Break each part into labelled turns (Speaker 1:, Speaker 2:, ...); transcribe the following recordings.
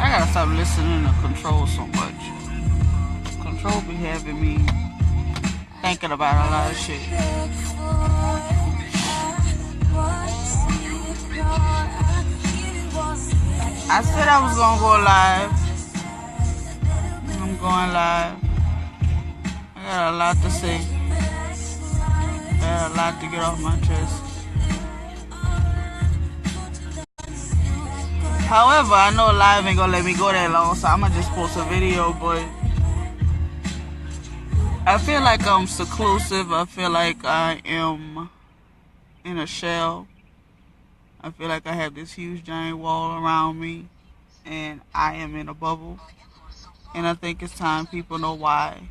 Speaker 1: I gotta stop listening to Control so much. Control be having me thinking about a lot of shit. I said I was gonna go live. I'm going live. I got a lot to say. I got a lot to get off my chest. However, I know live ain't gonna let me go that long, so I'm gonna just post a video, but I feel like I'm seclusive. I feel like I am in a shell. I feel like I have this huge giant wall around me, and I am in a bubble. And I think it's time people know why.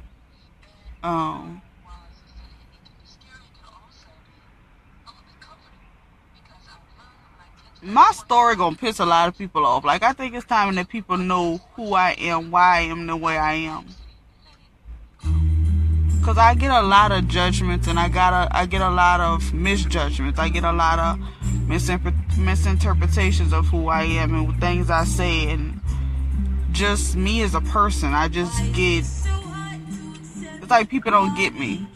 Speaker 1: My story gonna piss a lot of people off. Like, I think it's time that people know who I am, why I am the way I am. Cause I get a lot of judgments, and I get a lot of misjudgments. I get a lot of misinterpretations of who I am and things I say, and just me as a person. I just get, it's like people don't get me,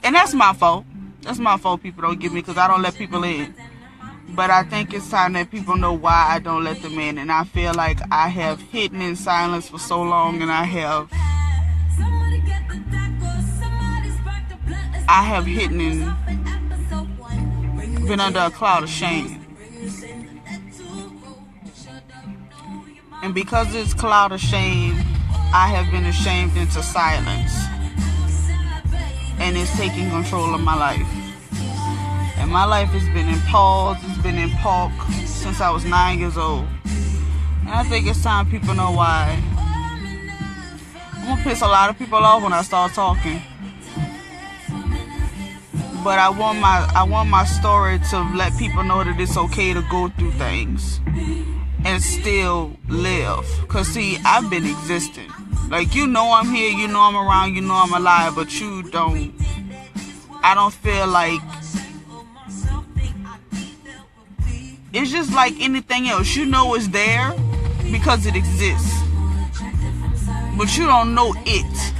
Speaker 1: and that's my fault. That's my fault. People don't get me because I don't let people in. But I think it's time that people know why I don't let them in. And I feel like I have hidden in silence for so long, and I have hidden and been under a cloud of shame. And because of this cloud of shame, I have been ashamed into silence. And it's taking control of my life. And my life has been in pause, it's been in park since I was 9 years old. And I think it's time people know why. I'm gonna piss a lot of people off when I start talking. But I want my story to let people know that it's okay to go through things and still live. Cause see, I've been existing. Like, you know I'm here, you know I'm around, you know I'm alive, but you don't. I don't feel like. It's just like anything else. You know it's there because it exists, but you don't know it.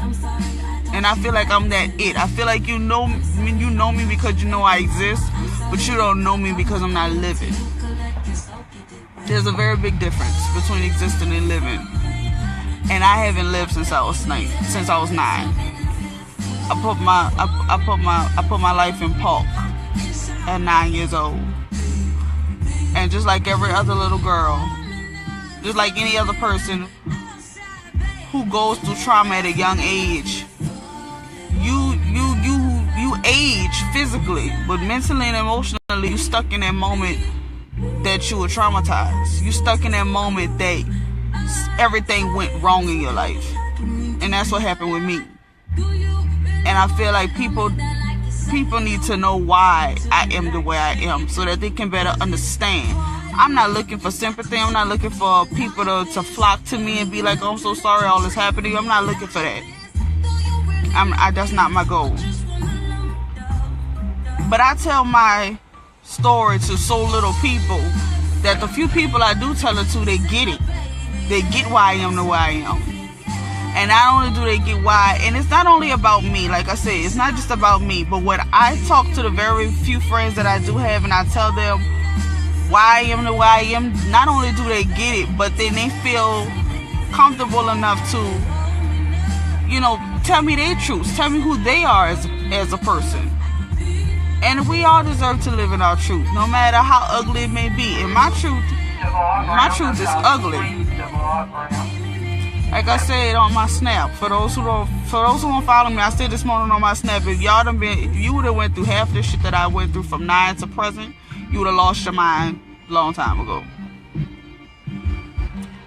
Speaker 1: And I feel like I'm that it. I feel like you know me because you know I exist, but you don't know me because I'm not living. There's a very big difference between existing and living. And I haven't lived since I was 9. I put my life in park at 9 years old. And just like every other little girl, just like any other person who goes through trauma at a young age, you age physically, but mentally and emotionally, you stuck in that moment that you were traumatized. You stuck in that moment that everything went wrong in your life, and that's what happened with me. And I feel like people need to know why I am the way I am, so that they can better understand. I'm not looking for sympathy. I'm not looking for people to flock to me and be like, oh, I'm so sorry all this happened to you. I'm not looking for that. That's not my goal. But I tell my story to so little people that the few people I do tell it to, they get it. They get why I am the way I am. And not only do they get why, and it's not only about me, like I said, it's not just about me, but when I talk to the very few friends that I do have and I tell them why I am the way I am, not only do they get it, but then they feel comfortable enough to, tell me their truths, tell me who they are as a person. And we all deserve to live in our truth, no matter how ugly it may be. And my truth is ugly. Like I said on my snap, for those who don't follow me, I said this morning on my snap, if you would have went through half the shit that I went through from 9 to present, you would have lost your mind a long time ago.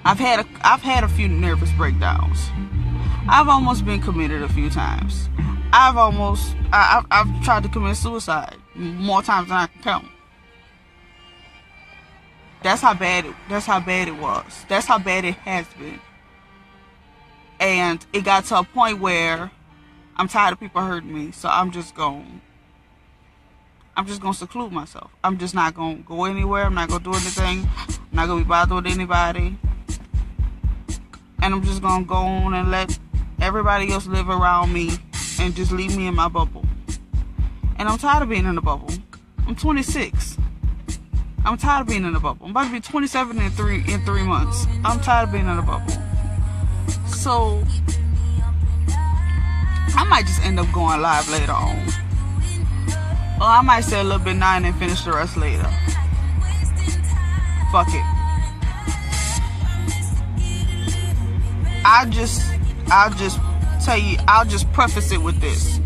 Speaker 1: I've had a few nervous breakdowns. I've almost been committed a few times. I've tried to commit suicide more times than I can count. That's how bad it was. That's how bad it has been. And it got to a point where I'm tired of people hurting me, so I'm just going to seclude myself. I'm just not going to go anywhere. I'm not going to do anything. I'm not going to be bothered with anybody. and I'm just gonna go on and let everybody else live around me and just leave me in my bubble. And I'm tired of being in the bubble. I'm 26. I'm tired of being in the bubble. I'm about to be 27 in 3 months. I'm tired of being in the bubble. So I might just end up going live later on. Or I might say a little bit now and then finish the rest later. Fuck it. I'll just tell you, I'll just preface it with this.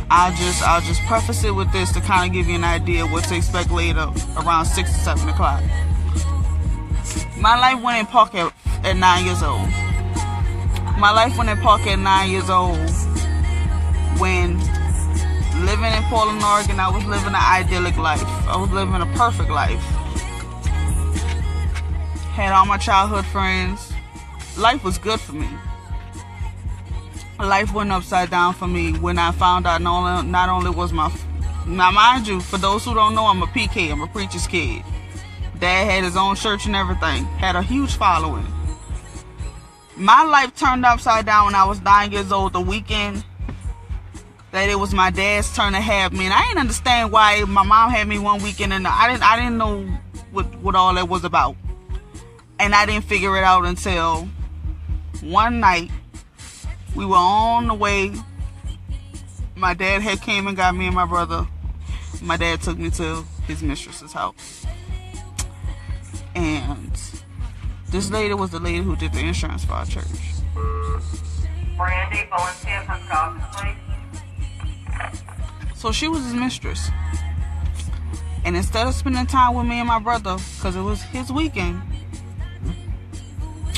Speaker 1: I'll just preface it with this to kind of give you an idea of what to expect later around 6 or 7 o'clock. My life went in park at 9 years old. My life went in park at 9 years old when living in Portland, Oregon, I was living an idyllic life. I was living a perfect life. Had all my childhood friends. Life was good for me. Life went upside down for me when I found out not only was now mind you, for those who don't know, I'm a PK, I'm a preacher's kid. Dad had his own church and everything, had a huge following. My life turned upside down when I was 9 years old, the weekend that it was my dad's turn to have me. And I didn't understand why my mom had me one weekend and I didn't know what all that was about. And I didn't figure it out until one night. We were on the way. My dad had came and got me and my brother. My dad took me to his mistress's house. And this lady was the lady who did the insurance for our church.
Speaker 2: Brandy, volunteer for Scott, please.
Speaker 1: So she was his mistress. And instead of spending time with me and my brother, because it was his weekend,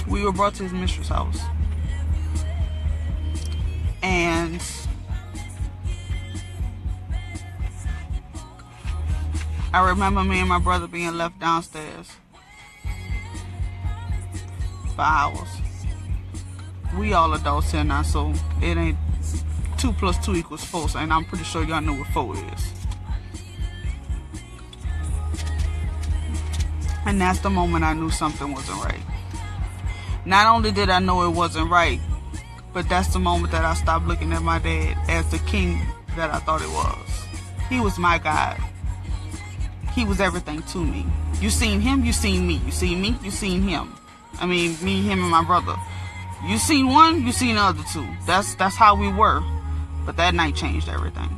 Speaker 1: we were brought to his mistress' house. And I remember me and my brother being left downstairs for hours. We all adults here now, so it ain't 2 + 2 = 4, and I'm pretty sure y'all know what 4 is. And that's the moment I knew something wasn't right. Not only did I know it wasn't right, but that's the moment that I stopped looking at my dad as the king that I thought it was. He was my God. He was everything to me. You seen him, you seen me. You seen me, you seen him. I mean, me, him, and my brother. You seen one, you seen the other two. That's how we were. But that night changed everything.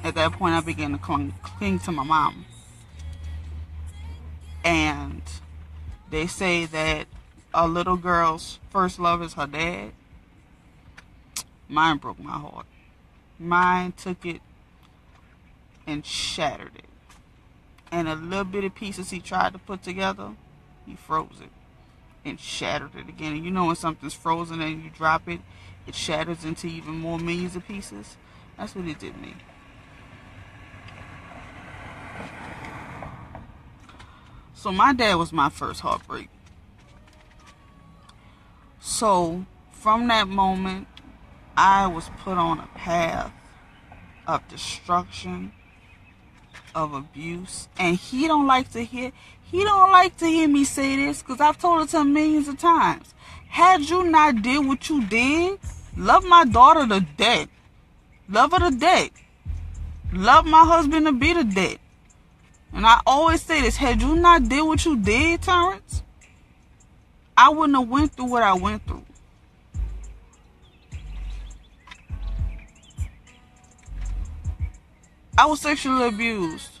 Speaker 1: At that point, I began to cling to my mom. And they say that a little girl's first love is her dad. Mine broke my heart. Mine took it and shattered it. And a little bit of pieces he tried to put together, he froze it and shattered it again. And you know when something's frozen and you drop it, it shatters into even more millions of pieces? That's what it did to me. So my dad was my first heartbreak. So from that moment, I was put on a path of destruction, of abuse. And he don't like to hear me say this, because I've told it to him millions of times. Had you not did what you did, love my daughter to death. Love her to death. Love my husband to be to death. And I always say this, had you not did what you did, Terrence, I wouldn't have went through what I went through. I was sexually abused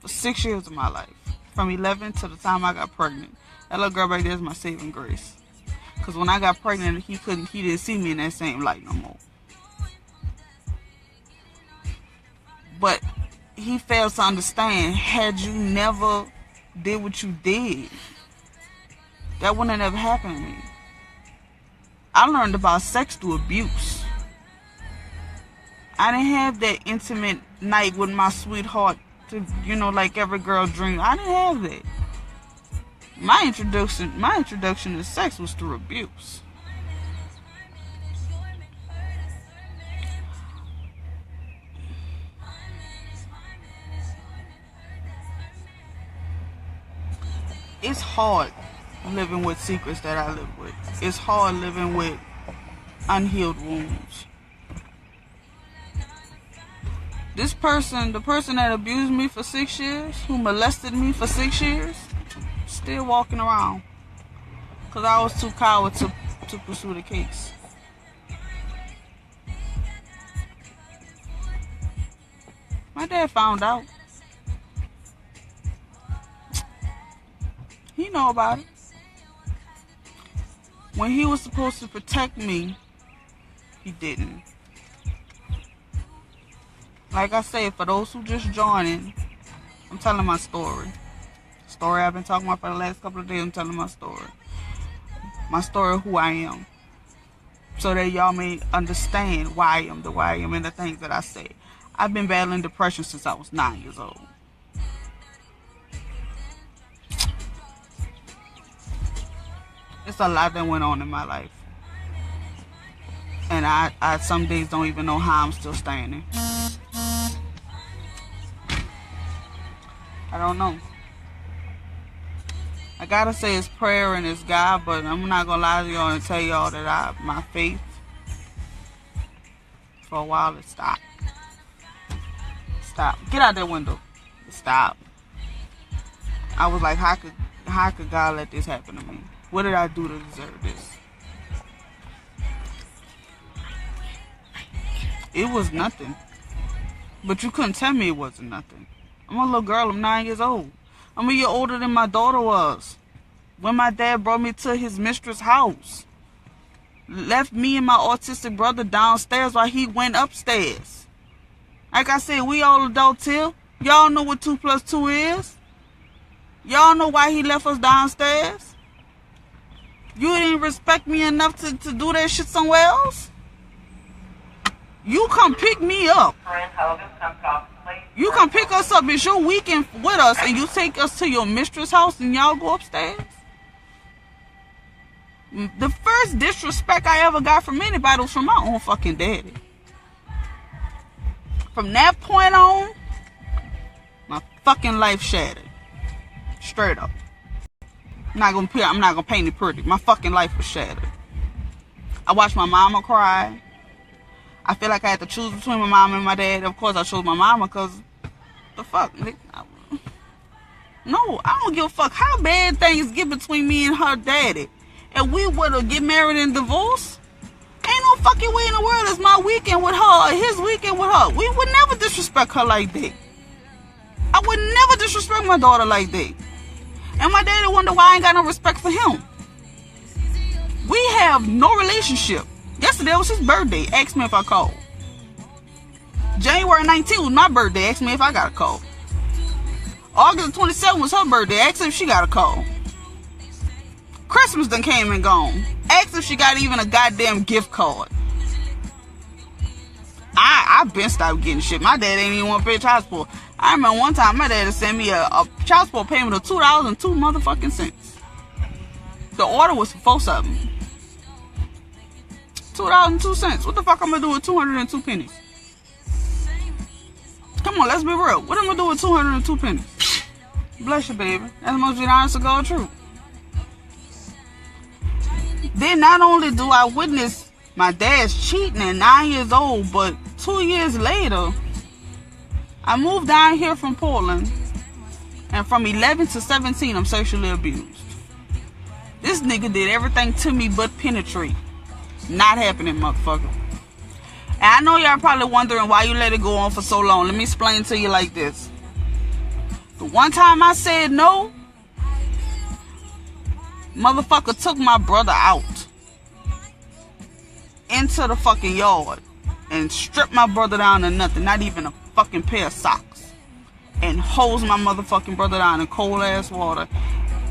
Speaker 1: for 6 years of my life. From 11 to the time I got pregnant. That little girl back there is my saving grace. Because when I got pregnant, he didn't see me in that same light no more. But he fails to understand, had you never did what you did, that wouldn't have never happened to me. I learned about sex through abuse. I didn't have that intimate night with my sweetheart to, like every girl dream. I didn't have that. My introduction to sex was through abuse. It's hard living with secrets that I live with. It's hard living with unhealed wounds. This person, the person that abused me for 6 years, who molested me for 6 years, still walking around. Because I was too coward to pursue the case. My dad found out. He know about it. When he was supposed to protect me, he didn't. Like I said, for those who just joining, I'm telling my story. Story I've been talking about for the last couple of days. I'm telling my story. My story of who I am. So that y'all may understand why I am the way I am and the things that I say. I've been battling depression since I was 9 years old. It's a lot that went on in my life. And I some days don't even know how I'm still standing. I don't know. I gotta say it's prayer and it's God, but I'm not gonna lie to y'all and tell y'all that my faith, for a while, it stopped. Stop. Get out that window. Stop. I was like, how could God let this happen to me? What did I do to deserve this? It was nothing. But you couldn't tell me it wasn't nothing. I'm a little girl. I'm 9 years old. I'm a year older than my daughter was. When my dad brought me to his mistress' house. Left me and my autistic brother downstairs while he went upstairs. Like I said, we all adults here. Y'all know what 2 + 2 is. Y'all know why he left us downstairs. You didn't respect me enough to do that shit somewhere else. You come pick me up. You come pick us up. It's your weekend with us and you take us to your mistress' house and y'all go upstairs. The first disrespect I ever got from anybody was from my own fucking daddy. From that point on, my fucking life shattered. Straight up. I'm not gonna paint it pretty. My fucking life was shattered. I watched my mama cry. I feel like I had to choose between my mom and my dad. Of course I chose my mama because the fuck. No, I don't give a fuck how bad things get between me and her daddy. And we would have get married and divorced. Ain't no fucking way in the world it's my weekend with her or his weekend with her. We would never disrespect her like that. I would never disrespect my daughter like that. And my daddy wonder why I ain't got no respect for him. We have no relationship. Yesterday was his birthday. Asked me if I called. January 19th was my birthday. Asked me if I got a call. August 27th was her birthday. Asked her if she got a call. Christmas done came and gone. Asked if she got even a goddamn gift card. I've been stopped getting shit. My dad ain't even want to pay child support. I remember one time my dad sent me a child support payment of $2.02 motherfucking cents. The order was for 4 something. $2.02. What the fuck I'm gonna do with 202 pennies? Come on, let's be real. What am I gonna do with 202 pennies? Bless you, baby. That's must be the honest to God truth. Then not only do I witness my dad's cheating at 9 years old, but 2 years later, I moved down here from Portland, and from 11 to 17, I'm sexually abused. This nigga did everything to me but penetrate. Not happening, motherfucker. And I know y'all probably wondering why you let it go on for so long. Let me explain to you like this. The one time I said no, motherfucker took my brother out into the fucking yard and stripped my brother down to nothing, not even a fucking pair of socks, and hosed my motherfucking brother down in cold ass water.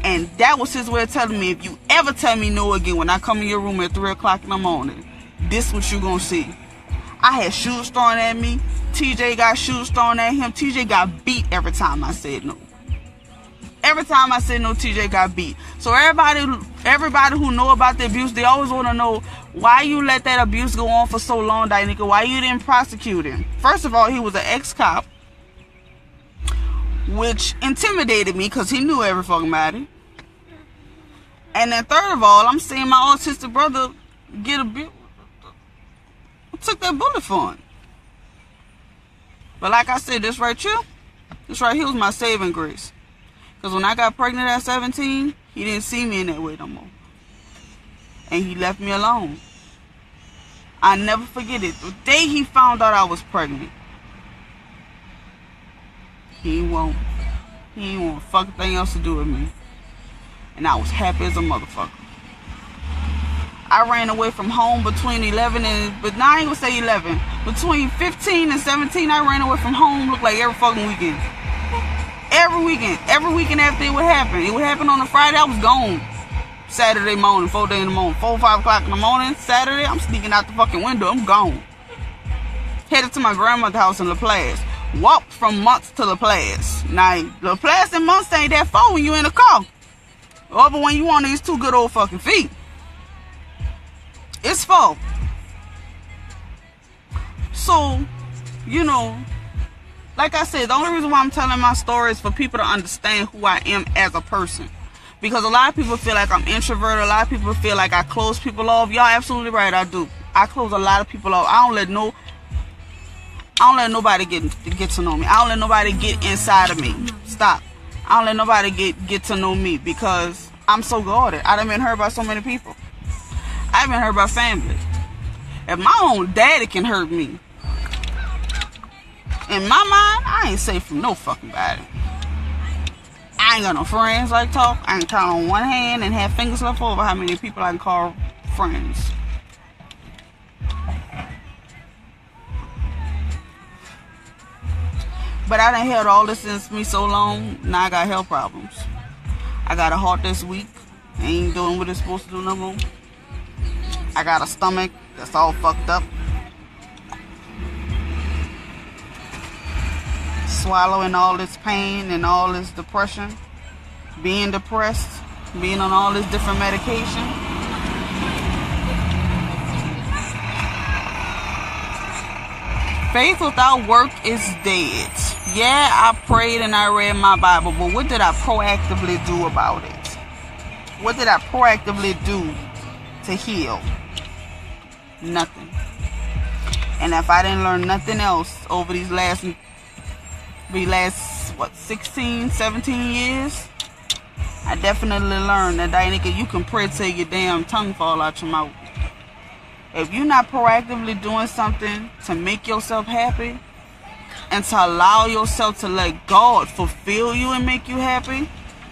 Speaker 1: And that was his way of telling me, if you ever tell me no again when I come in your room at 3 o'clock in the morning, this what you gonna see. I had shoes thrown at me. TJ got shoes thrown at him. TJ got beat every time I said no. Every time I said no, TJ got beat. So everybody who know about the abuse, they always want to know why you let that abuse go on for so long, Danica. Why you didn't prosecute him? First of all, he was an ex-cop, which intimidated me because he knew every fucking body. And then third of all, I'm seeing my autistic brother get took that bullet for him. But like I said, this right here was my saving grace. Because when I got pregnant at 17, he didn't see me in that way no more. And he left me alone. I never forget it. The day he found out I was pregnant, he ain't want a fucking thing else to do with me. And I was happy as a motherfucker. I ran away from home between 11 and, but now I ain't gonna say 11. Between 15 and 17, I ran away from home, looked like every fucking weekend. Every weekend after it would happen. It would happen on a Friday, I was gone. Saturday morning, 4 in the morning, 4, 5 o'clock in the morning, Saturday, I'm sneaking out the fucking window, I'm gone. Headed to my grandmother's house in La Place. Walked from Monts to La Place. Now, La Place and Monts ain't that far when you in a car. Or but when you on these two good old fucking feet. It's far. So, you know, like I said, the only reason why I'm telling my story is for people to understand who I am as a person. Because a lot of people feel like I'm introverted. A lot of people feel like I close people off. Y'all absolutely right, I do. I close a lot of people off. I don't let nobody get to know me. I don't let nobody get inside of me. Stop. I don't let nobody get to know me because I'm so guarded. I done been hurt by so many people. I've been hurt by family. If my own daddy can hurt me, in my mind, I ain't safe from no fucking body. I ain't got no friends like talk. I can count on one hand and have fingers left over how many people I can call friends. But I done held all this in me so long, now I got health problems. I got a heart that's weak. Ain't doing what it's supposed to do no more. I got a stomach that's all fucked up. Swallowing all this pain and all this depression. Being depressed. Being on all this different medication. Faith without work is dead. Yeah, I prayed and I read my Bible, but what did I proactively do about it? What did I proactively do to heal? Nothing. And if I didn't learn nothing else over these last 16, 17 years, I definitely learned that nigga, you can pray till your damn tongue fall out your mouth. If you're not proactively doing something to make yourself happy and to allow yourself to let God fulfill you and make you happy,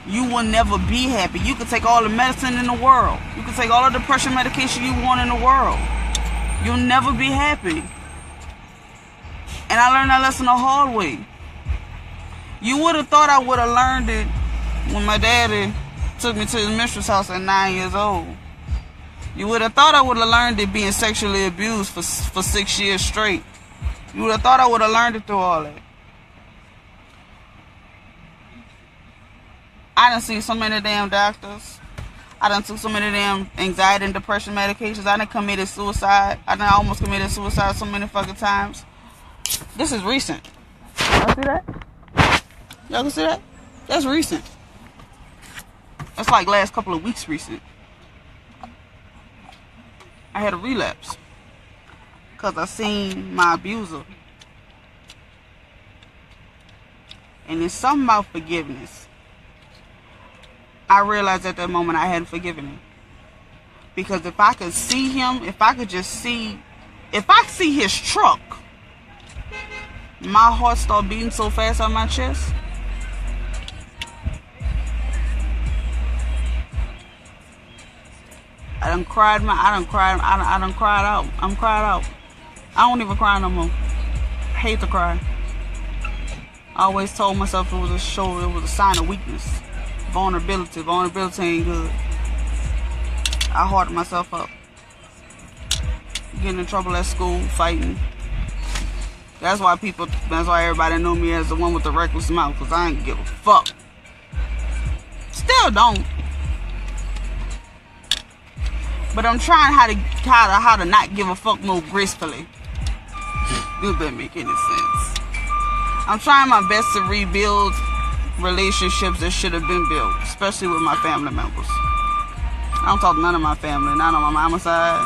Speaker 1: you will never be happy. You can take all the medicine in the world. You can take all the depression medication you want in the world. You'll never be happy. And I learned that lesson the hard way. You would have thought I would have learned it when my daddy took me to his mistress house at 9 years old. You would have thought I would have learned it being sexually abused for 6 years straight. You would have thought I would have learned it through all that. I done seen so many damn doctors. I done took so many damn anxiety and depression medications. I done committed suicide. I done almost committed suicide so many fucking times. This is recent. Y'all see that? Y'all can see that? That's recent. That's like last couple of weeks recent. I had a relapse because I seen my abuser. And it's something about forgiveness. I realized at that moment I hadn't forgiven him. Because if I could see him, if I see his truck, my heart started beating so fast on my chest. I done cried out. I'm cried out. I don't even cry no more. I hate to cry. I always told myself it was a sign of weakness. Vulnerability ain't good. I hardened myself up. Getting in trouble at school, fighting. That's why everybody know me as the one with the reckless mouth, because I ain't give a fuck. Still don't. But I'm trying how to not give a fuck more gracefully. Does that make any sense? I'm trying my best to rebuild relationships that should have been built, especially with my family members. I don't talk to none of my family. Not on my mama's side.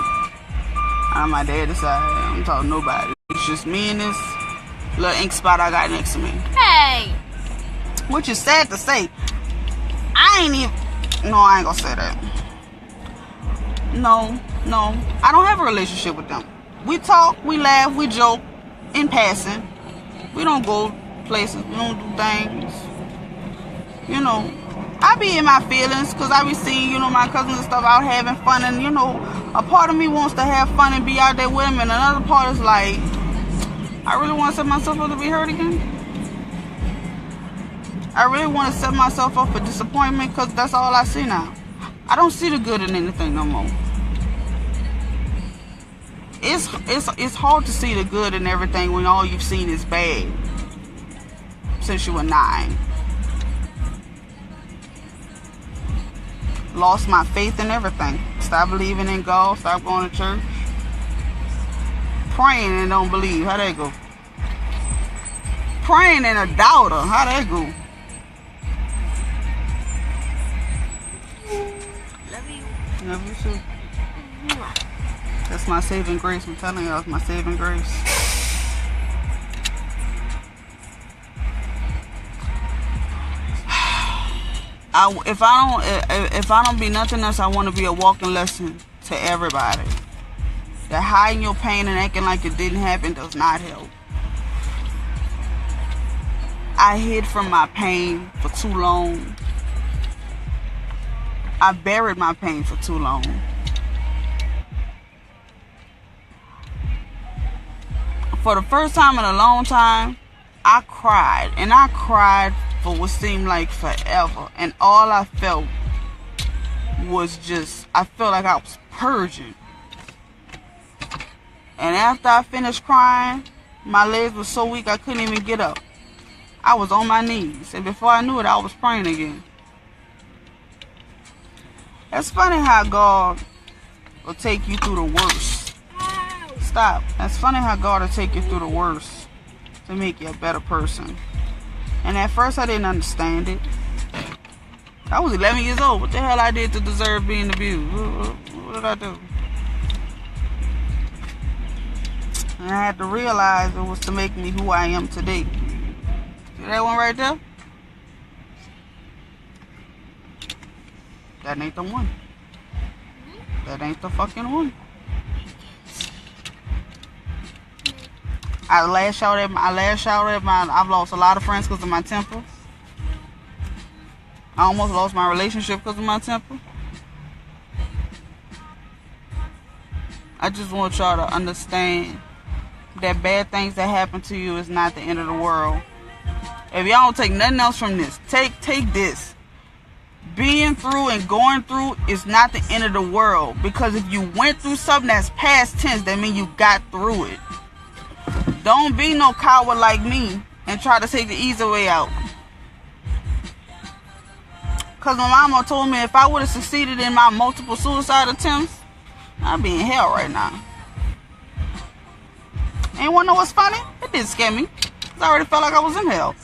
Speaker 1: Not on my daddy's side. I don't talk to nobody. It's just me and this little ink spot I got next to me.
Speaker 3: Hey!
Speaker 1: Which is sad to say. I ain't even... No, I ain't gonna say that. No. I don't have a relationship with them. We talk, we laugh, we joke in passing. We don't go places. We don't do things. You know, I be in my feelings because I be seeing, you know, my cousins and stuff out having fun. And, you know, a part of me wants to have fun and be out there with them. And another part is like, I really want to set myself up to be hurt again. I really want to set myself up for disappointment because that's all I see now. I don't see the good in anything no more. It's hard to see the good in everything when all you've seen is bad since you were 9. Lost my faith in everything. Stop believing in God. Stop going to church. Praying and don't believe. How that go? Praying and a doubter. How that go?
Speaker 3: Love you.
Speaker 1: Love you too. That's my saving grace. I'm telling y'all, it's my saving grace. If I don't be nothing else, I want to be a walking lesson to everybody. That hiding your pain and acting like it didn't happen does not help. I hid from my pain for too long. I buried my pain for too long. For the first time in a long time, I cried. And I cried for what seemed like forever. And all I felt was just, I felt like I was purging. And after I finished crying, my legs were so weak I couldn't even get up. I was on my knees. And before I knew it, I was praying again. It's funny how God will take you through the worst. Stop. That's funny how God will take you through the worst to make you a better person. And at first I didn't understand it. I was 11 years old. What the hell I did to deserve being abused? What did I do? And I had to realize it was to make me who I am today. See that one right there? That ain't the one. That ain't the fucking one. I've lost a lot of friends because of my temper. I almost lost my relationship because of my temper. I just want y'all to understand that bad things that happen to you is not the end of the world. If y'all don't take nothing else from this, take this. Being through and going through is not the end of the world. Because if you went through something that's past tense, that means you got through it. Don't be no coward like me and try to take the easy way out. Because my mama told me if I would have succeeded in my multiple suicide attempts, I'd be in hell right now. And you want to know what's funny? It didn't scare me. Because I already felt like I was in hell.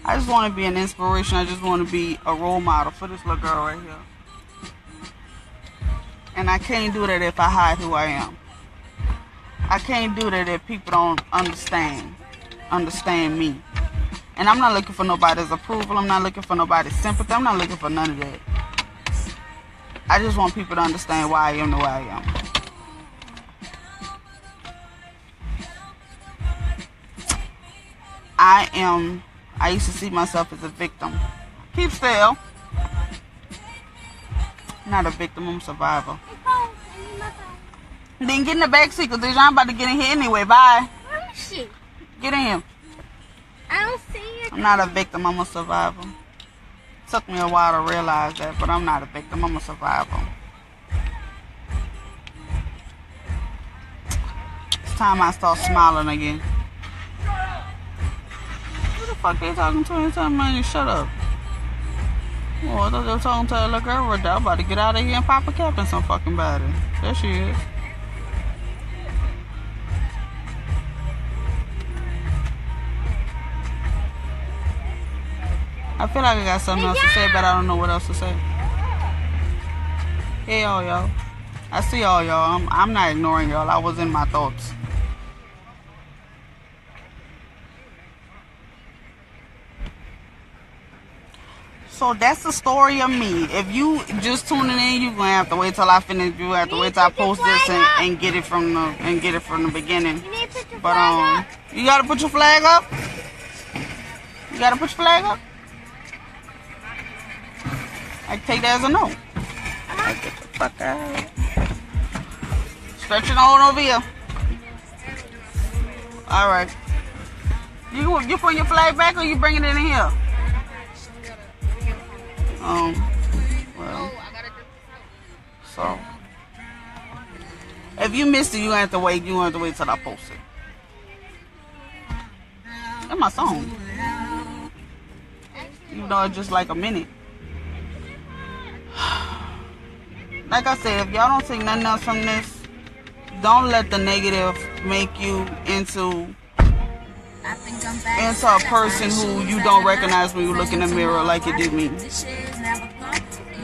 Speaker 1: I just want to be an inspiration. I just want to be a role model for this little girl right here. And I can't do that if I hide who I am. I can't do that if people don't understand me. And I'm not looking for nobody's approval. I'm not looking for nobody's sympathy. I'm not looking for none of that. I just want people to understand why I am the way I am. I used to see myself as a victim. Keep still. Not a victim, I'm a survivor. Then get in the back seat, because I'm about to get in here anyway. Bye.
Speaker 3: Where is she?
Speaker 1: Get in.
Speaker 3: I don't see her.
Speaker 1: I'm not a victim, I'm a survivor. Took me a while to realize that, but I'm not a victim, I'm a survivor. It's time I start smiling again. Who the fuck they talking to? They telling me, shut up. Oh, I thought they were talking to that little girl right there. I'm about to get out of here and pop a cap in some fucking body. There she is. I feel like I got something else to say, but I don't know what else to say. Hey, y'all. I see all y'all. I'm not ignoring y'all. I was in my thoughts. So that's the story of me. If you just tuning in, you're gonna have to wait till I finish. You have to wait till I post this and get it from the beginning. But you gotta put your flag up. You gotta put your flag up. I can take that as a no. Get the fuck out. Stretch it on over here. All right. You putting your flag back or you bringing it in here? Well, so if you missed it, you have to wait. You have to wait till I post it. That's my song. Even though it's just like a minute. Like I said, if y'all don't take nothing else from this, don't let the negative make you into a person who you don't recognize when you look in the mirror like it did me.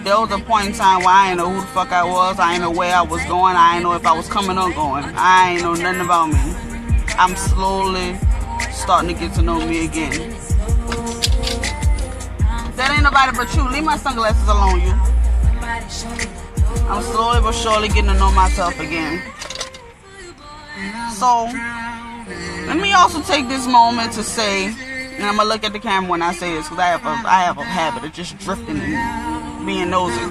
Speaker 1: There was a point in time where I didn't know who the fuck I was. I didn't know where I was going. I didn't know if I was coming or going. I ain't know nothing about me. I'm slowly starting to get to know me again. That ain't nobody but you. Leave my sunglasses alone, you. I'm slowly but surely getting to know myself again. So, let me also take this moment to say, and I'm gonna look at the camera when I say this, because I have a habit of just drifting and being nosy.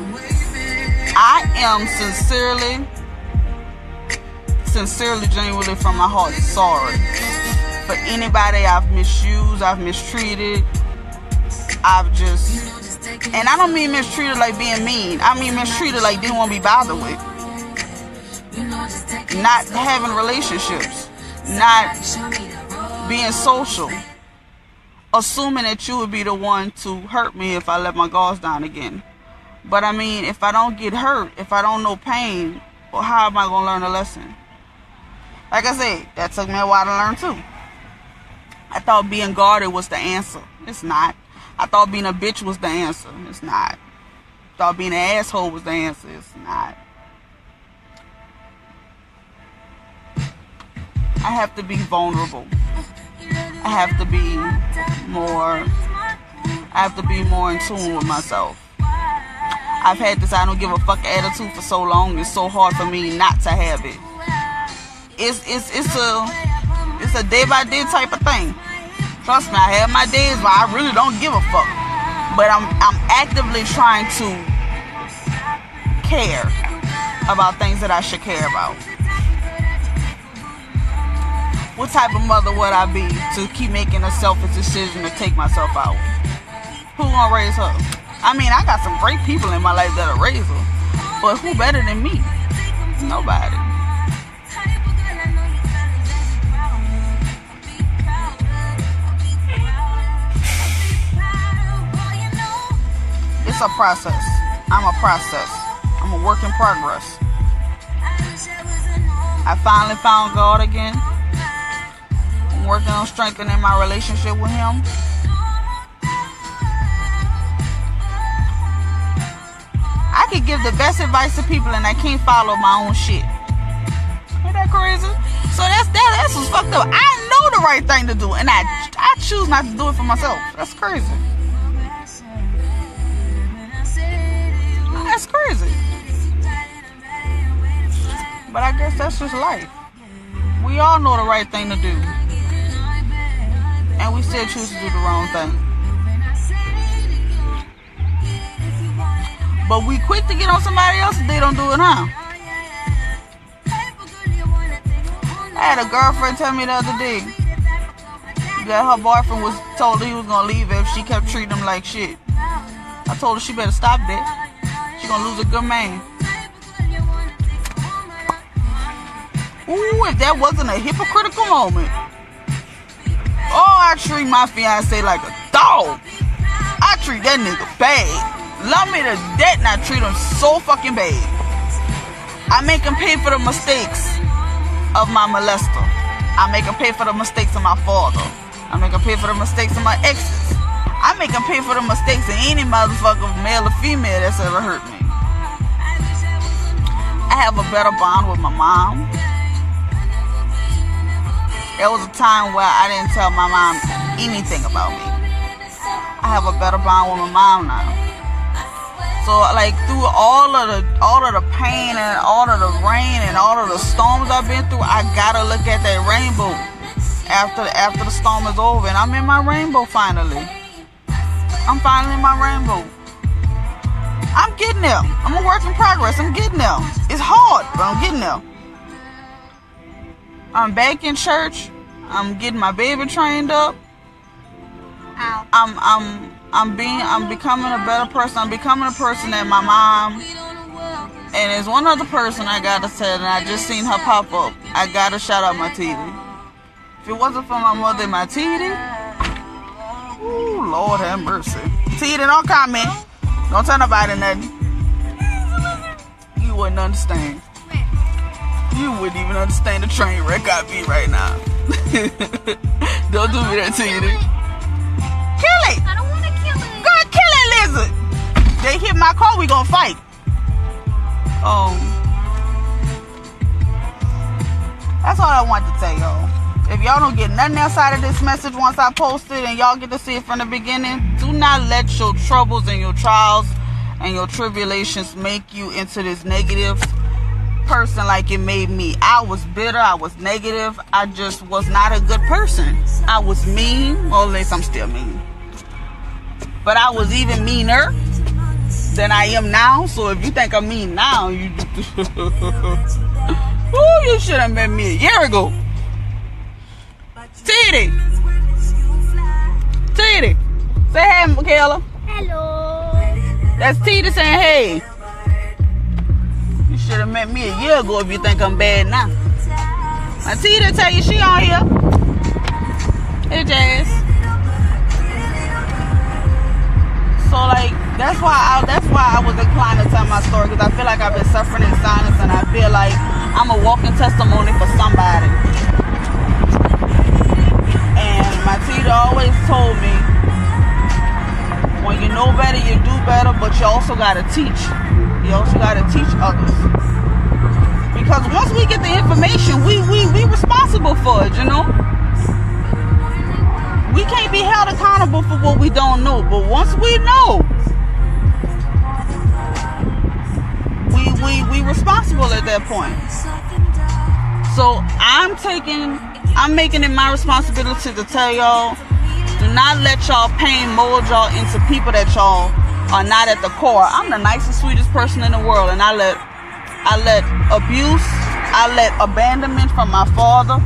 Speaker 1: I am sincerely, genuinely from my heart sorry for anybody I've misused, I've mistreated, and I don't mean mistreated like being mean. I mean mistreated like didn't want to be bothered with. Not having relationships. Not being social. Assuming that you would be the one to hurt me if I let my guards down again. But I mean, if I don't get hurt, if I don't know pain, well, how am I going to learn a lesson? Like I said, that took me a while to learn too. I thought being guarded was the answer. It's not. I thought being a bitch was the answer. It's not. I thought being an asshole was the answer. It's not. I have to be vulnerable. I have to be more in tune with myself. I've had this I don't give a fuck attitude for so long. It's so hard for me not to have it. It's a day by day type of thing. Trust me, I have my days where I really don't give a fuck. But I'm actively trying to care about things that I should care about. What type of mother would I be to keep making a selfish decision to take myself out? Who gonna raise her? I mean, I got some great people in my life that'll raise her. But who better than me? Nobody. It's a process. I'm a process. I'm a work in progress. I finally found God again. I'm working on strengthening my relationship with Him. I could give the best advice to people and I can't follow my own shit. Ain't that crazy? So that's what's fucked up. I know the right thing to do and I choose not to do it for myself. That's crazy. That's crazy. But I guess that's just life. We all know the right thing to do. And we still choose to do the wrong thing. But we quick to get on somebody else if they don't do it, huh? I had a girlfriend tell me the other day that her boyfriend was told her he was gonna leave her if she kept treating him like shit. I told her she better stop that. She gonna lose a good man. Ooh, if that wasn't a hypocritical moment. Oh, I treat my fiance like a dog. I treat that nigga bad. Love me to death and I treat him so fucking bad. I make him pay for the mistakes of my molester. I make him pay for the mistakes of my father. I make him pay for the mistakes of my exes. I make them pay for the mistakes of any motherfucker, male or female, that's ever hurt me. I have a better bond with my mom. There was a time where I didn't tell my mom anything about me. I have a better bond with my mom now. So like through all of the pain and all of the rain and all of the storms I've been through, I gotta look at that rainbow after the storm is over, and I'm in my rainbow finally. I'm finally in my rainbow. I'm getting there. I'm a work in progress. I'm getting there. It's hard, but I'm getting there. I'm back in church. I'm getting my baby trained up.
Speaker 3: Ow.
Speaker 1: I'm becoming a better person. I'm becoming a person that my mom. And there's one other person I gotta say, and I just seen her pop up. I gotta shout out my titty. If it wasn't for my mother and my titty, ooh, Lord have mercy. Titty, don't comment. Don't tell nobody nothing. You wouldn't understand. You wouldn't even understand the train wreck I be right now. Don't do me that, Titty. Kill it!
Speaker 3: I don't want to kill it.
Speaker 1: Go kill that lizard! They hit my car, we gonna fight. That's all I want to tell y'all. If y'all don't get nothing outside of this message once I post it and y'all get to see it from the beginning, do not let your troubles and your trials and your tribulations make you into this negative person like it made me. I was bitter, I was negative, I just was not a good person. I was mean, or at least I'm still mean. But I was even meaner than I am now, so if you think I'm mean now, you ooh, you should have met me a year ago. Titty! Titty! Say hey, Michaela.
Speaker 3: Hello.
Speaker 1: That's Titty saying hey. You should have met me a year ago if you think I'm bad now. My Titty tell you she on here. Hey, Jazz. So like, that's why I was inclined to tell my story, because I feel like I've been suffering in silence, and I feel like I'm a walking testimony for somebody. And my teacher always told me, when you know better, you do better, but you also got to teach. You also got to teach others. Because once we get the information, we responsible for it, you know? We can't be held accountable for what we don't know. But once we know, we responsible at that point. So I'm making it my responsibility to tell y'all, do not let y'all pain mold y'all into people that y'all are not at the core. I'm the nicest, sweetest person in the world, and I let abuse, I let abandonment from my father.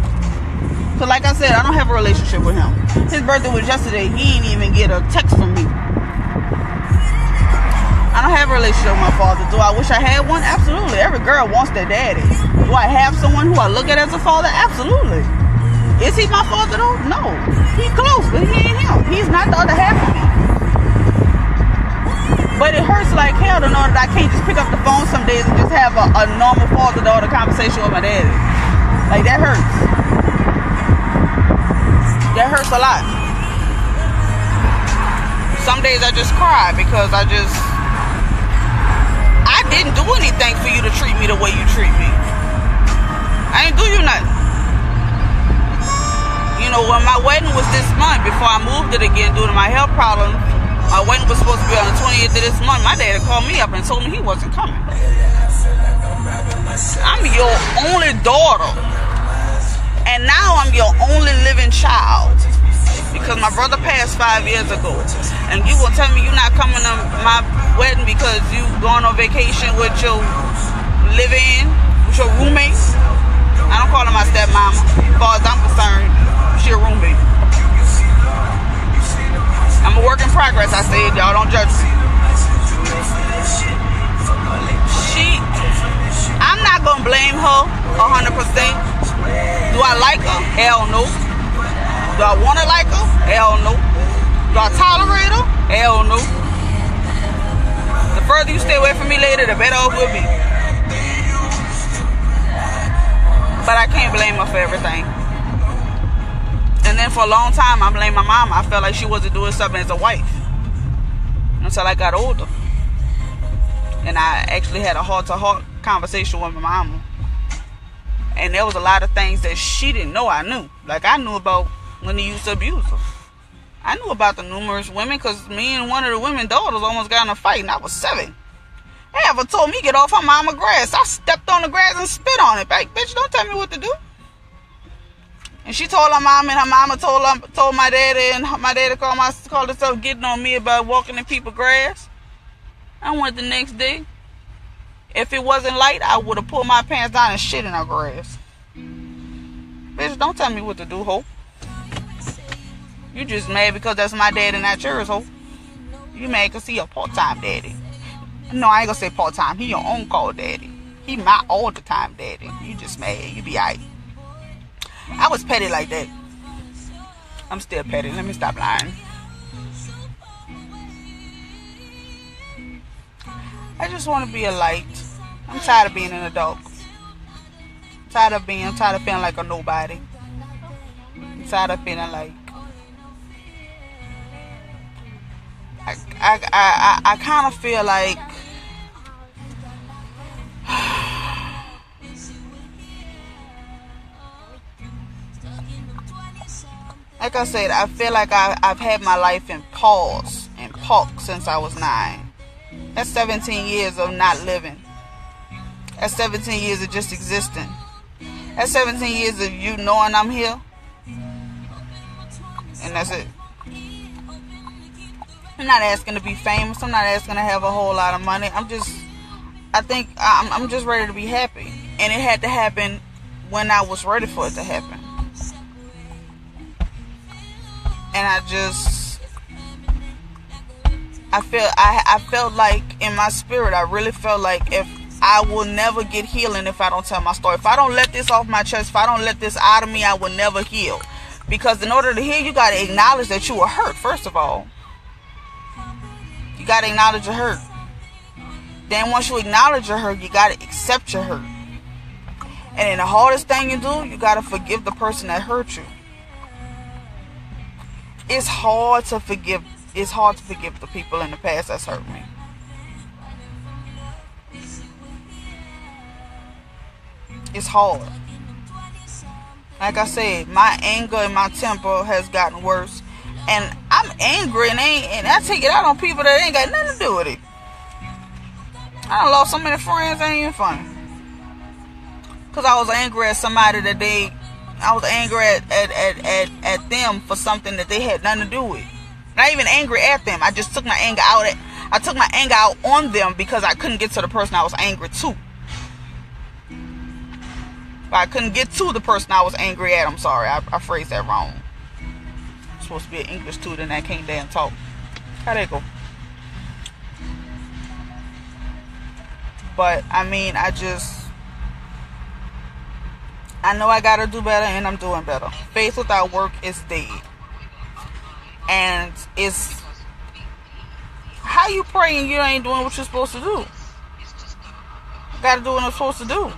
Speaker 1: So like I said, I don't have a relationship with him. His birthday was yesterday. He didn't even get a text from me. I don't have a relationship with my father. Do I wish I had one? Absolutely. Every girl wants their daddy. Do I have someone who I look at as a father? Absolutely. Is he my father though? No. He's close, but he ain't him. He's not the other half of me. But it hurts like hell to know that I can't just pick up the phone some days and just have a normal father-daughter conversation with my daddy. Like, that hurts. That hurts a lot. Some days I just cry because I didn't do anything for you to treat me the way you treat me. I ain't do you nothing. You know, when my wedding was this month, before I moved it again due to my health problems, my wedding was supposed to be on the 20th of this month. My daddy called me up and told me he wasn't coming. I'm your only daughter. And now I'm your only living child. Because my brother passed 5 years ago. And you gonna tell me you're not coming to my wedding because you going on vacation with your live-in, with your roommates? I don't call her my stepmama. As far as I'm concerned, she a roommate. I'm a work in progress, I said. Y'all don't judge me. I'm not gonna blame her 100%. Do I like her? Hell no. Do I want to like her? Hell no. Do I tolerate her? Hell no. The further you stay away from me later, the better off we'll be. But I can't blame her for everything. And then for a long time, I blamed my mom. I felt like she wasn't doing something as a wife. until I got older. And I actually had a heart-to-heart conversation with my mama. And there was a lot of things that she didn't know I knew. Like, I knew about when he used to abuse her. I knew about the numerous women, because me and one of the women's daughters almost got in a fight, and I was 7. They ever told me get off her mama grass. I stepped on the grass and spit on it. Like, bitch, don't tell me what to do. And she told her mom, and her mama told my daddy, and my daddy called herself getting on me about walking in people's grass. I went the next day. If it wasn't light, I would have pulled my pants down and shit in her grass. Bitch, don't tell me what to do, ho. You just mad because that's my daddy and not yours, ho. You mad because he a part-time daddy. No, I ain't gonna say part-time. He your on-call daddy. He my all-the-time daddy. You just mad. You be aight. I was petty like that. I'm still petty. Let me stop lying. I just want to be a light. I'm tired of being in the dark. I'm tired of feeling like a nobody. I'm tired of feeling like I kind of feel like I said, I feel like I've had my life in pause and park since I was 9. That's 17 years of not living. That's 17 years of just existing. That's 17 years of you knowing I'm here. And that's it. I'm not asking to be famous. I'm not asking to have a whole lot of money. I'm just ready to be happy. And it had to happen when I was ready for it to happen. And I felt like in my spirit, I really felt like if I will never get healing if I don't tell my story. If I don't let this off my chest, if I don't let this out of me, I will never heal. Because in order to heal, you got to acknowledge that you were hurt, first of all. You got to acknowledge your hurt. Then once you acknowledge your hurt, you got to accept your hurt. And then the hardest thing you do, you got to forgive the person that hurt you. It's hard to forgive. It's hard to forgive the people in the past that's hurt me. It's hard. Like I said, my anger and my temper has gotten worse. And I'm angry and I take it out on people that ain't got nothing to do with it. I done lost so many friends, ain't even funny. Because I was angry at somebody I was angry at them for something that they had nothing to do with. Not even angry at them. I just took my anger out on them because I couldn't get to the person I was angry to. I couldn't get to the person I was angry at. I'm sorry, I phrased that wrong. I'm supposed to be an English student and I can't damn talk. How'd that go? But I mean, I know I gotta do better, and I'm doing better. Faith without work is dead. And it's how you pray and you ain't doing what you're supposed to do. I gotta do what I'm supposed to do.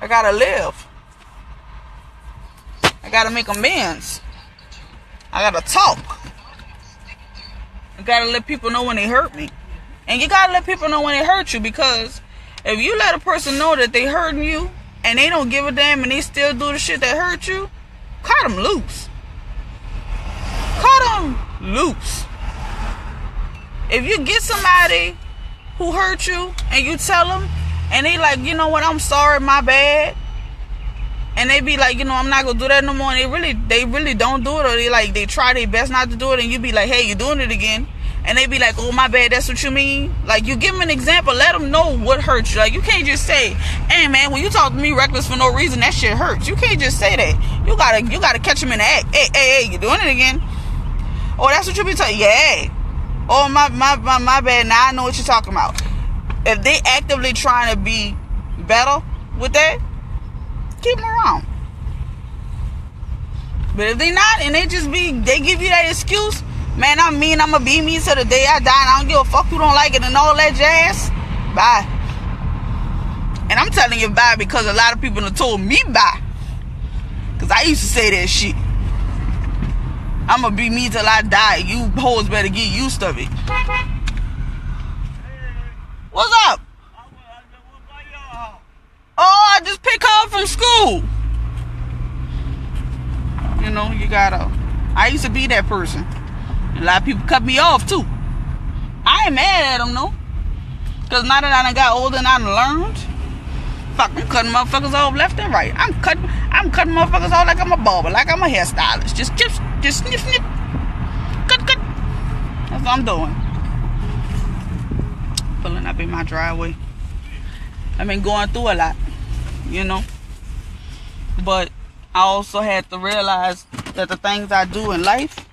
Speaker 1: I gotta live. I gotta make amends. I gotta talk. I gotta let people know when they hurt me. And you gotta let people know when they hurt you, because if you let a person know that they hurting you and they don't give a damn and they still do the shit that hurt you, cut them loose. Cut them loose. If you get somebody who hurt you and you tell them and they like, you know what, I'm sorry, my bad, and they be like, you know, I'm not gonna do that no more, and they really don't do it, or they try their best not to do it, and you be like, hey, you're doing it again, and they be like, oh, my bad, that's what you mean. Like, you give them an example, let them know what hurts you. Like, you can't just say, hey, man, when you talk to me reckless for no reason, that shit hurts. You can't just say that. You gotta catch them in the act. Hey, you doing it again? Oh, that's what you be talking. Yeah. Oh, my bad. Now I know what you're talking about. If they actively trying to be better with that, keep them around. But if they not, and they give you that excuse, man, I'm gonna be me till the day I die, and I don't give a fuck who don't like it and all that jazz, bye. And I'm telling you bye because a lot of people have told me bye. Because I used to say that shit. I'ma be me till I die. You hoes better get used to it. What's up? Oh, I just picked her up from school. You know, you gotta. I used to be that person. A lot of people cut me off too. I ain't mad at them, no. Because now that I done got older and I done learned, fuck, I'm cutting motherfuckers off left and right. I'm cutting motherfuckers off like I'm a barber, like I'm a hairstylist. Just snip, snip. Cut. That's what I'm doing. Pulling up in my driveway. I've been going through a lot, you know. But I also had to realize that the things I do in life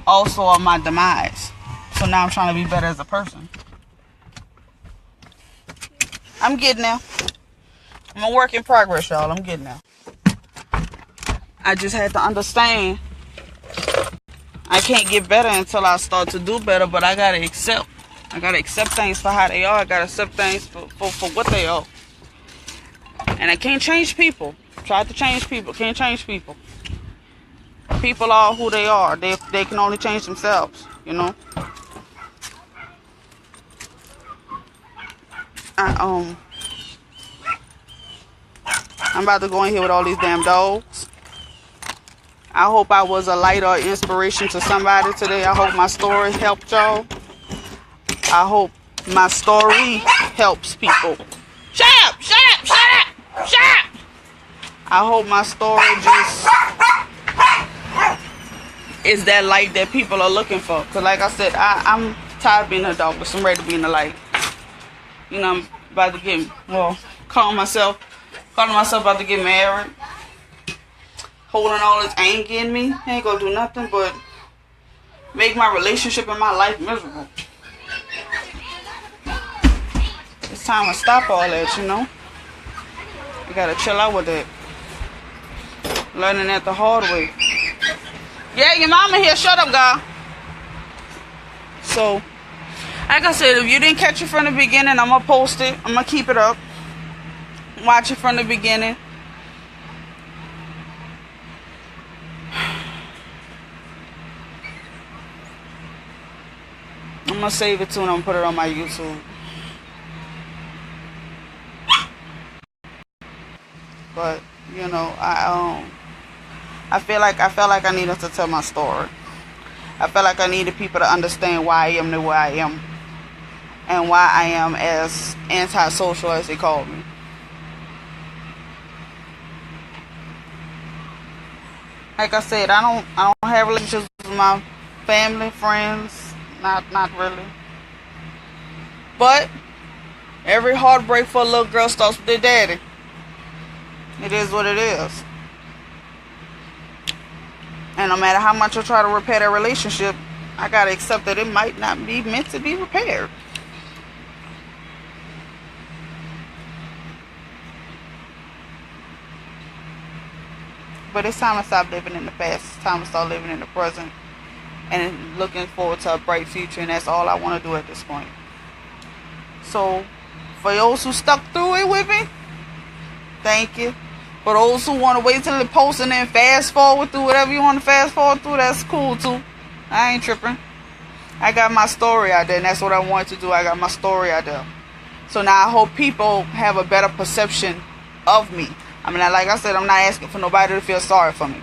Speaker 1: also are my demise. So now I'm trying to be better as a person. I'm getting there. I'm a work in progress, y'all. I'm getting there. I just had to understand I can't get better until I start to do better, but I gotta accept. I gotta accept things for how they are. I gotta accept things for what they are. And I can't change people. Tried to change people. Can't change people. People are who they are. They can only change themselves, you know. I'm about to go in here with all these damn dogs. I hope I was a light or inspiration to somebody today. I hope my story helped y'all. I hope my story helps people. Shut up! Shut up! Shut up! Shut up! I hope my story just is that light that people are looking for. Because like I said, I'm tired of being a darkness. I'm ready to be in the light. You know, I'm about to get, calling myself about to get married. Holding all this anger in me. Ain't gonna do nothing but make my relationship and my life miserable. It's time to stop all that, you know. You gotta chill out with it. Learning that the hard way. Yeah, your mama here. Shut up, girl. So, like I said, if you didn't catch it from the beginning, I'm gonna post it. I'm gonna keep it up. Watch it from the beginning. I'm gonna save it too and I'm gonna put it on my YouTube. But you know, I felt like I needed to tell my story. I felt like I needed people to understand why I am the way I am, and why I am as antisocial as they call me. Like I said, I don't have relationships with my family, friends, not really. But every heartbreak for a little girl starts with their daddy. It is what it is. And no matter how much I try to repair that relationship, I gotta accept that it might not be meant to be repaired. But it's time to stop living in the past. It's time to start living in the present and looking forward to a bright future. And that's all I want to do at this point. So, for those who stuck through it with me, thank you. For those who want to wait till it posts and then fast forward through whatever you want to fast forward through, that's cool too. I ain't tripping. I got my story out there, and that's what I wanted to do. I got my story out there. So now I hope people have a better perception of me. I mean, like I said, I'm not asking for nobody to feel sorry for me.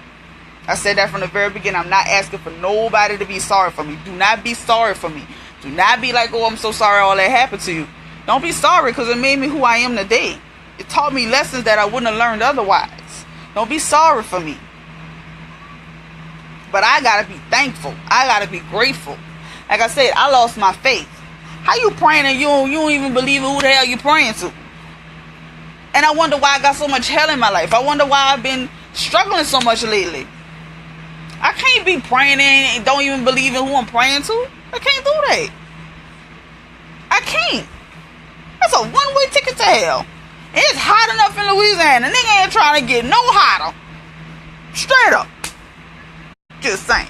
Speaker 1: I said that from the very beginning. I'm not asking for nobody to be sorry for me. Do not be sorry for me. Do not be like, oh, I'm so sorry all that happened to you. Don't be sorry, because it made me who I am today. It taught me lessons that I wouldn't have learned otherwise. Don't be sorry for me. But I gotta be thankful. I gotta be grateful. Like I said, I lost my faith. How you praying and you don't even believe who the hell you praying to? And I wonder why I got so much hell in my life. I wonder why I've been struggling so much lately. I can't be praying and don't even believe in who I'm praying to. I can't do that. I can't. That's a one-way ticket to hell. It's hot enough in Louisiana. Nigga ain't trying to get no hotter. Straight up. Just saying.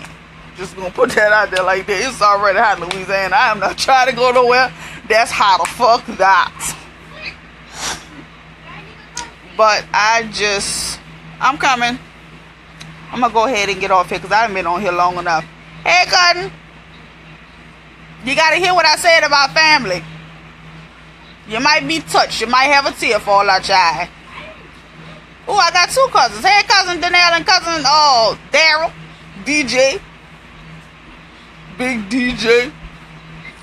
Speaker 1: Just gonna put that out there like that. It's already hot in Louisiana. I am not trying to go nowhere that's hotter. Fuck that. But I'm coming. I'm gonna go ahead and get off here because I haven't been on here long enough. Hey, Cotton. You gotta hear what I said about family. You might be touched. You might have a tear fall out your eye. Oh, I got two cousins. Hey, cousin Danelle and cousin Daryl. DJ. Big DJ.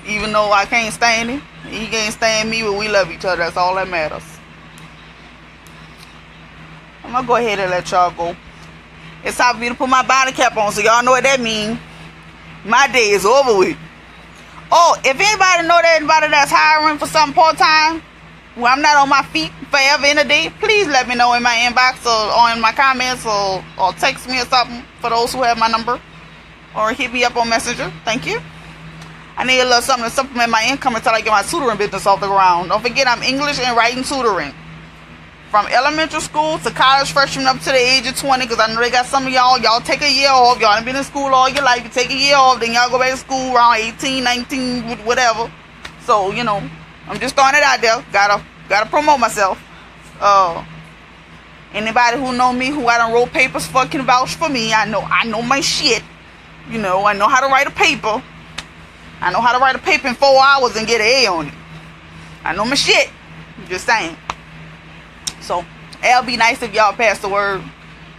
Speaker 1: Even though I can't stand him. He can't stand me, but we love each other. That's all that matters. I'm gonna go ahead and let y'all go. It's time for me to put my body cap on, so y'all know what that means. My day is over with. Oh, if anybody know that anybody that's hiring for something part-time, well, I'm not on my feet forever in a day, please let me know in my inbox or in my comments or text me or something for those who have my number. Or hit me up on Messenger. Thank you. I need a little something to supplement my income until I get my tutoring business off the ground. Don't forget, I'm English and writing tutoring. From elementary school to college freshman up to the age of 20, because I know they got some of y'all take a year off. Y'all ain't been in school all your life. You take a year off, then y'all go back to school around 18, 19, whatever. So, you know, I'm just throwing it out there. Gotta promote myself. Anybody who know me, who I done wrote papers fucking vouch for me, I know my shit. You know, I know how to write a paper. I know how to write a paper in 4 hours and get an A on it. I know my shit. I'm just saying. So, it'll be nice if y'all pass the word.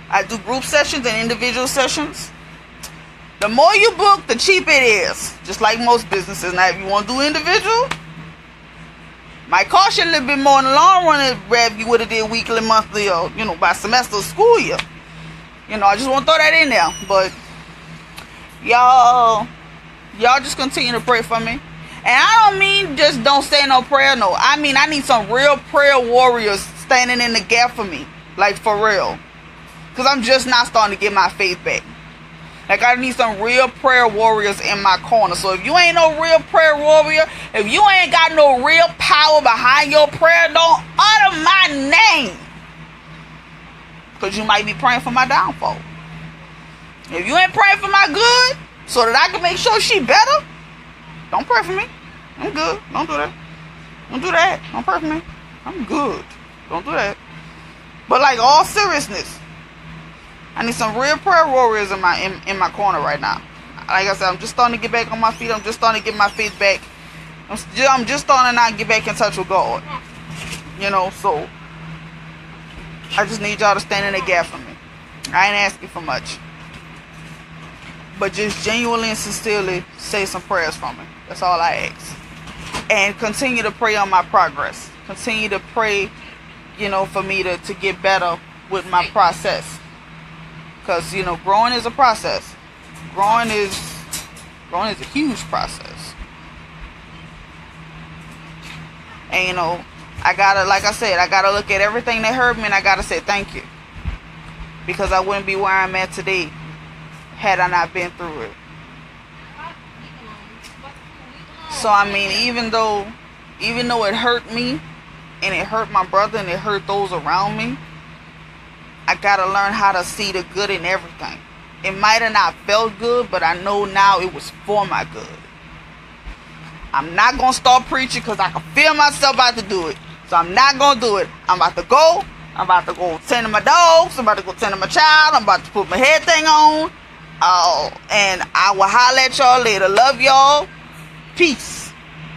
Speaker 1: I do group sessions and individual sessions. The more you book, the cheaper it is. Just like most businesses. Now, if you want to do individual, might cost you a little bit more in the long run if you would have did weekly, monthly, or, you know, by semester or school year. You know, I just want to throw that in there. But, y'all just continue to pray for me. And I don't mean just don't say no prayer, no. I mean, I need some real prayer warriors standing in the gap for me. Like, for real. Because I'm just not starting to get my faith back. Like, I need some real prayer warriors in my corner. So if you ain't no real prayer warrior, if you ain't got no real power behind your prayer, don't utter my name. Because you might be praying for my downfall. If you ain't praying for my good, so that I can make sure she better, don't pray for me. I'm good. Don't do that. Don't do that. Don't pray for me. I'm good. Don't do that. But like, all seriousness, I need some real prayer warriors in my corner right now. Like I said, I'm just starting to get back on my feet. I'm just starting to get my faith back. I'm just starting to not get back in touch with God. You know, so I just need y'all to stand in the gap for me. I ain't asking for much. But just genuinely and sincerely say some prayers for me. That's all I ask. And continue to pray on my progress. Continue to pray, you know, for me to get better with my process. Because, you know, growing is a process. Growing is a huge process. And, you know, I gotta, like I said, I gotta look at everything that hurt me and I gotta say thank you. Because I wouldn't be where I'm at today had I not been through it. So, I mean, even though it hurt me, and it hurt my brother, and it hurt those around me, I gotta learn how to see the good in everything. It might have not felt good, but I know now it was for my good. I'm not gonna start preaching because I can feel myself about to do it. So I'm not gonna do it. I'm about to go tend to my dogs. I'm about to go tend to my child. I'm about to put my head thing on. And I will holler at y'all later. Love y'all. Peace.